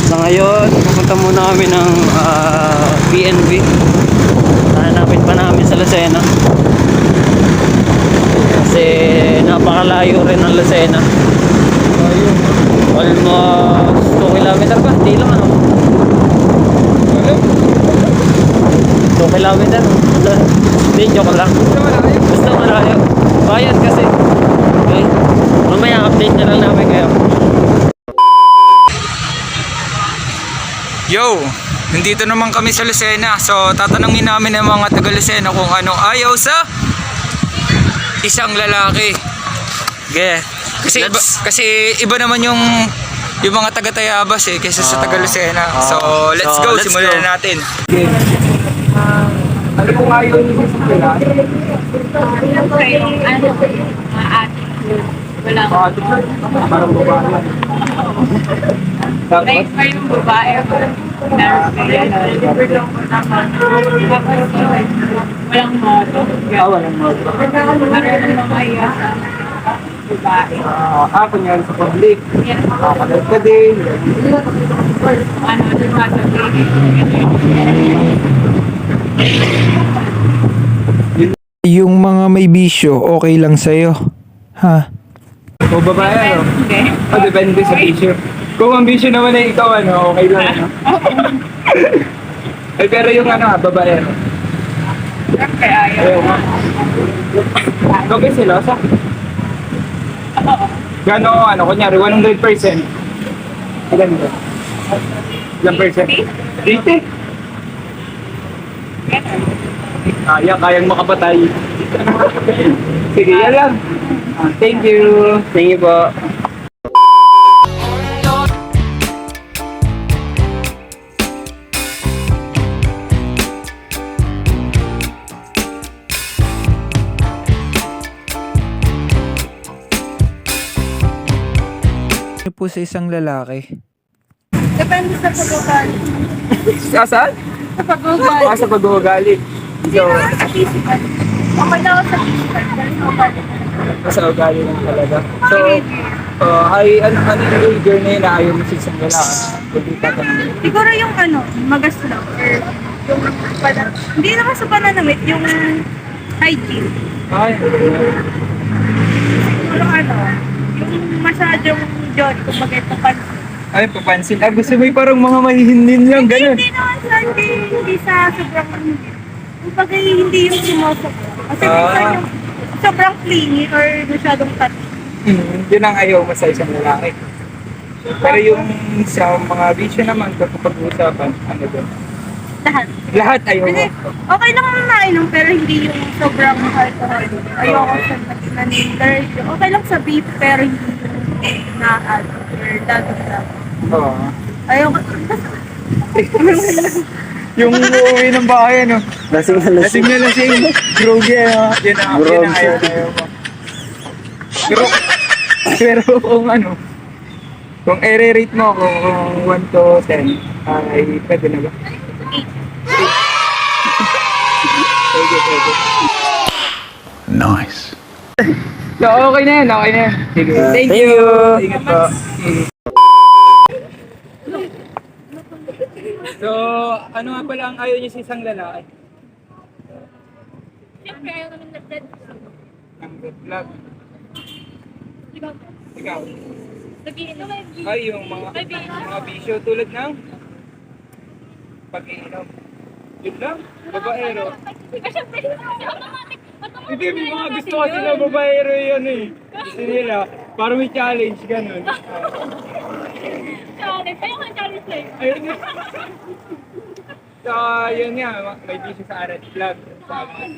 Sa ngayon, pupunta muna kami ng PNB. Hanapin pa namin sa Lucena. Kasi napakalayo rin ang Lucena. Almost 2 kilometer pa. Hindi lang ano. 2 kilometer. Hindi, joke lang. Basta malayo. Bayad kasi. Okay. Mamaya update na lang namin kayo. Yo! Nandito naman kami sa Lucena. So tatanungin namin ng mga taga Lucena kung ano ayaw sa isang lalaki. Okay. Kasi iba naman yung mga taga Tayabas eh kaysa sa taga Lucena. So let's go. Simulan na natin. Okay. Ano kung ayaw niyo sa lalaki? Wala. Parang babae. Right pa yung babae. Deliver lang ko naman. Walang moto. Walang moto. Marunong mga iya sa babae. Kunyari sa public. Yan. Kalat ka din. Ano, di ba sabihin? Yung mga may bisyo, okay lang sa'yo. Ha? O babae ano? Hindi. Depende sa bisyo. Kung ang bisyo naman ay ikaw ano, okay lang ano? Pero yung ano, babae ano? Siyempre ayaw. Ayaw nga. Ikaw ba silosa? Gano'n ano, kunyari 100%. Ilan ba? Ilang percent? 80? Kayang makapatay. Sige, yan lang. Thank you. Thank you po. Ano po sa isang lalaki? Depende sa pag-ugali. Saan? Sa pag-ugali. Sa pag-uugali. Hindi naman sa physical. Okay na ako sa physical. Pero sa ugali. Sa ugali lang talaga. So, ano yung behavior na yun na ayaw mo sa isang lalaki? Pwede tatanungin. Siguro yung ano, magasla or yung hindi naman sa pananamit, yung hygiene. Ay, Siguro ano, yung masyadong John, kung bagay papansin. ay, papansin. Gusto mo yung parang mga mahihinin lang, ganun. Hindi naman sa hindi sa sobrang kung bagay hindi yung sumosok. Kasi minsan yung sobrang clingy or masyadong touchy. Yun ang ayaw mo sa isang lalaki. Pero yung sa mga bisyo naman, kapag usapan, ano doon? Lahat. Lahat ayaw mo. Kasi okay lang ang nainom pero hindi yung sobrang alcohol. Ayoko sa naninler. Okay lang sa beef pero hindi yung na-add or dagat. Oo. Ayoko. Yung uuwi ng bahay, ano? Lasing na Lasing lasing. na lasing. Grogi, ano? Yun ang ayaw mo. Pero kung ano, kung i-rate mo kung 1 to 10, ay pwede na ba? 8. Pwede. Nice. So, okay na yan, okay na yan. Sige. Thank Thank you. you. Ingat po. So, ano nga pala ang ayaw niyo sa isang lalaki? Siyempre ayaw namin na-dead. Ang red flag. Ikaw? Nag-iinom. Ay, yung mga bisyo tulad ng pag-iinom. Yun lang, babaero. Siyempre, automatic. Hindi, may mga gusto kasi na babaero yun eh. Gusto nila, parang may challenge, ganun. Challenge. Ayaw ka challenge na yun. Ayun nga. So, yun nga, may bisyo sa red flag. Tsaka may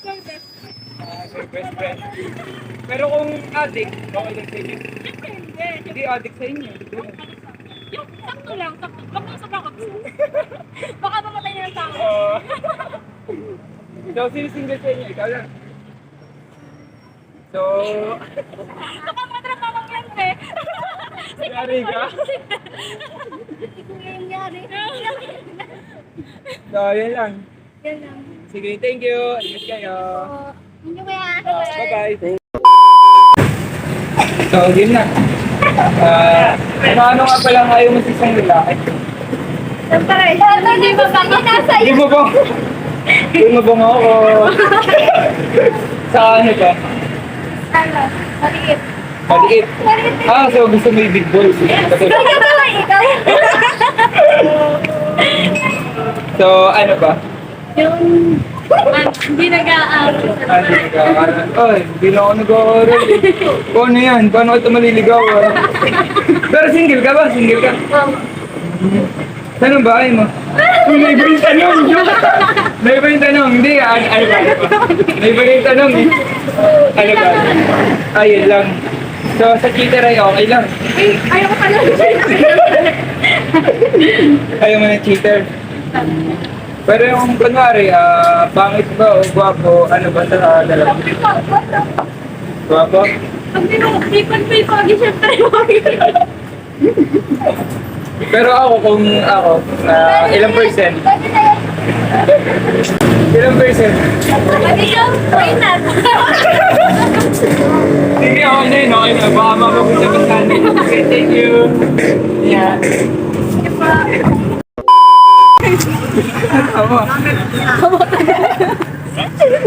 girlfriend. May best friend. Pero kung addict, okay lang sa inyo. Siyempre hindi. Hindi addict sa inyo. Yung sakto lang. Baka sobrang kapsa. Baka mamatay niya ng tao. So, sinisingle sa inyo, ikaw lang. So, Kapag matrapaw ang yan eh. yari ka? Siguro yung yari. So, yun lang. Yan lang. Sige, thank you. Ingat kayo. Hindi ko yan. Bye-bye. So, yun na. Ano nga palang ayaw mo sa isang lalaki? Siyempre, hindi ba ba nasa Hindi mo bang... Hindi mo bang ako? Sa ano ka? Ano? Maliit. Maliit. So gusto mo yung big boys. Kasi, Ikaw. so, ano ba? Yung hindi nag-aaral. Hindi na ako nag-aaral. Kung ano yan? Paano ito maliligawan? Pero single ka ba? Single ka? Saan ang bahay mo? May iba yung tanong! May iba yung tanong! Hindi, ano ba? May iba yung tanong eh. Ano ba? Ayun lang. So, sa cheater ay okay lang. Ayaw ko pala. Ayaw mo ng cheater. Pero yung kunwari, pangit ba o gwapo, ano ba sa dalawa? Gwapo? Pag di pagi syempre. Pero ako, kung ako, ilang percent? Ilang percent? Pag ikaw, why not? Sige, okay na yun, okay na. Baka mamagusagot natin. Okay, thank you. Yeah. Tama.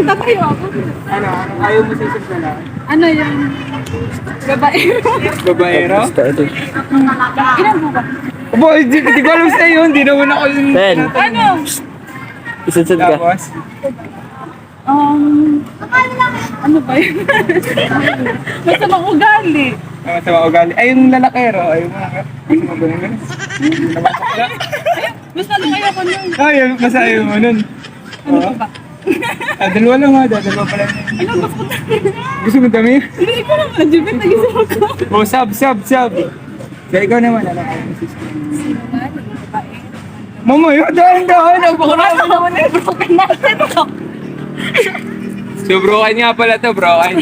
Tapayo ako. Ano, ayaw mo sa isang lalaki? Ano yung babae? Babaero? Ilan mo ba? Boy, di ko alam sa'yo, hindi naman ako yung... Ben. Ano? Isudsud ka. Tapos? Ano ba yun? Masamang ugali. Sa mga ugali. Ay, yung lalakero. Ay, yung mga... Gusto mo ganun ganun? Basta ano kaya ko nun? Ay, basta ayaw mo nun. Ano ba ba? Dalawa lang ha, dalawa pala. Ano ba po? Gusto mo dami? Hindi ko naman. Jibit, nag-isip ako. Sab. Kaya ikaw naman, ano? Mama, yun, dahan. Ang bakarami. Ano na yung broken natin? So, brokan nga pala to, brokan.